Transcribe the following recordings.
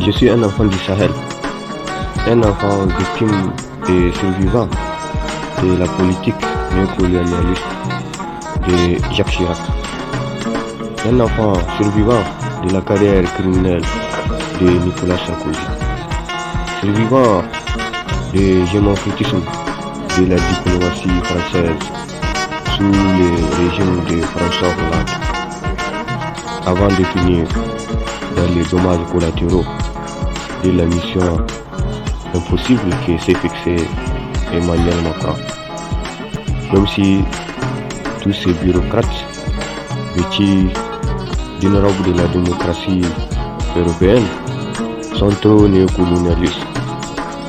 Je suis un enfant du Sahel, un enfant victime et survivant de la politique néocolonialiste de Jacques Chirac, un enfant survivant de la carrière criminelle de Nicolas Sarkozy, survivant du gémophotisme de la diplomatie française sous le régime de François Hollande, avant de finir dans les dommages collatéraux de la mission impossible que s'est fixée Emmanuel Macron. Même si tous ces bureaucrates vêtus d'une robe de la démocratie européenne sont trop néocolonialistes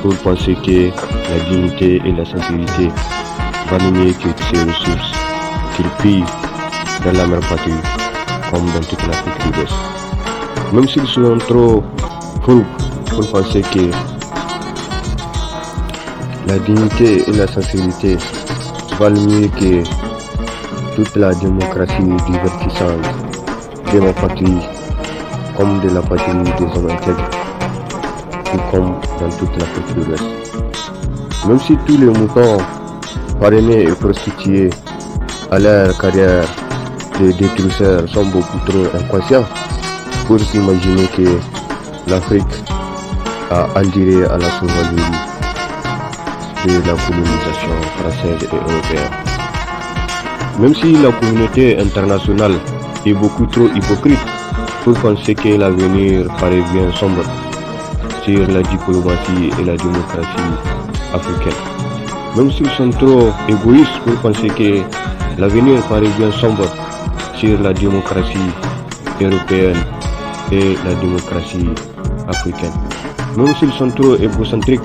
pour penser que la dignité et la sincérité valent mieux que ces ressources qu'ils pillent dans la mère patrie comme dans toute l'Afrique de l'Ouest. Même s'ils sont trop fous pour penser que la dignité et la sincérité valent mieux que toute la démocratie divertissante de ma patrie comme de la patrie des hommes intègres, tout comme dans toute l'Afrique de l'Ouest. Même si tous les moutons parrainés et prostitués à leur carrière de détruiseurs sont beaucoup trop inconscients pour s'imaginer que l'Afrique a enduré à la sauvagerie de la colonisation française et européenne. Même si la communauté internationale est beaucoup trop hypocrite pour penser que l'avenir paraît bien sombre sur la diplomatie et la démocratie africaine. Même s'ils sont trop égoïstes pour penser que l'avenir paraît bien sombre sur la démocratie européenne et la démocratie africaine. Même s'ils sont trop égocentriques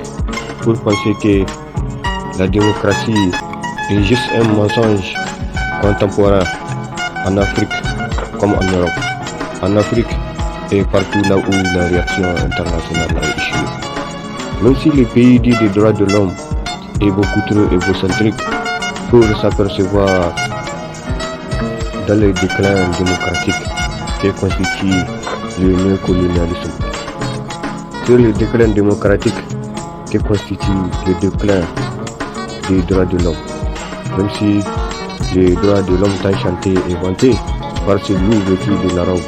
pour penser que la démocratie est juste un mensonge contemporain en Afrique comme en Europe. En Afrique et partout là où la réaction internationale a échoué. Même si le pays dit des droits de l'homme est beaucoup trop égocentrique pour s'apercevoir dans le déclin démocratique que constitue le néocolonialisme. Sur le déclin démocratique que constitue le déclin des droits de l'homme. Même si les droits de l'homme tant chantés et vantés par ces loups vêtus de la robe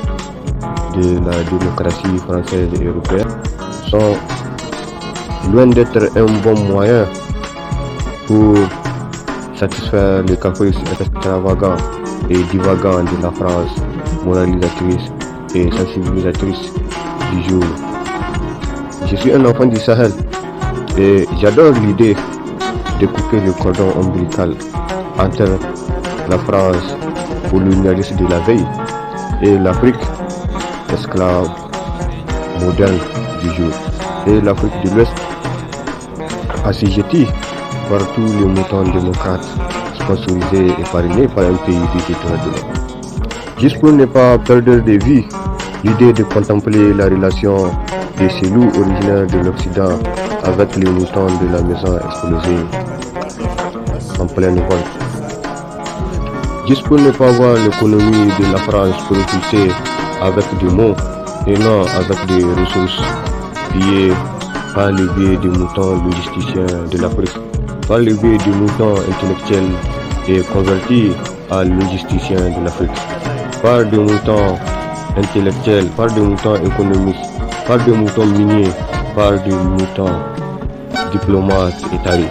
de la démocratie française et européenne sont loin d'être un bon moyen pour satisfaire les caprices extravagants et divagants de la France moralisatrice et sensibilisatrice du jour. Je suis un enfant du Sahel et j'adore l'idée de couper le cordon ombilical entre la France colonialiste de la veille et l'Afrique esclave moderne du jour, et l'Afrique de l'Ouest assujettie par tous les moutons démocrates sponsorisés et parrainés par un pays des droits de l'homme. Juste pour ne pas perdre de vue l'idée de contempler la relation de ces loups originaires de l'Occident avec les moutons de la maison explosée en pleine vol. Juste pour ne pas voir l'économie de la France propulsée avec des mots et non avec des ressources pillées par le biais des moutons logisticiens de l'Afrique, par le biais des moutons intellectuels et convertis à logisticiens de l'Afrique, par des moutons intellectuels, par des moutons économistes, par des moutons miniers, par des moutons diplomates et tarés.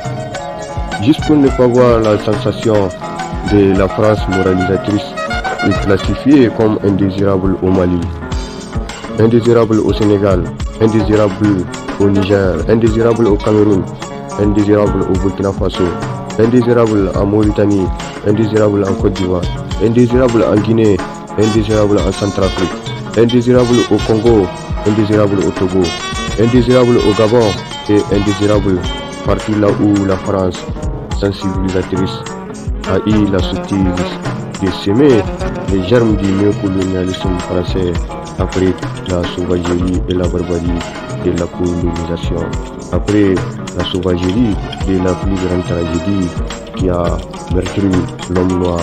Juste pour ne pas voir la sensation de la France moralisatrice est classifiée comme indésirable au Mali, indésirable au Sénégal, indésirable au Niger, indésirable au Cameroun, indésirable au Burkina Faso, indésirable en Mauritanie, indésirable en Côte d'Ivoire, indésirable en Guinée, indésirable en Centrafrique, indésirable au Congo, indésirable au Togo, indésirable au Gabon et indésirable partout là où la France sensibilisatrice a eu la sottise de semer les germes du néocolonialisme français après la sauvagerie et la barbarie de la colonisation, après la sauvagerie de la plus grande tragédie qui a meurtri l'homme noir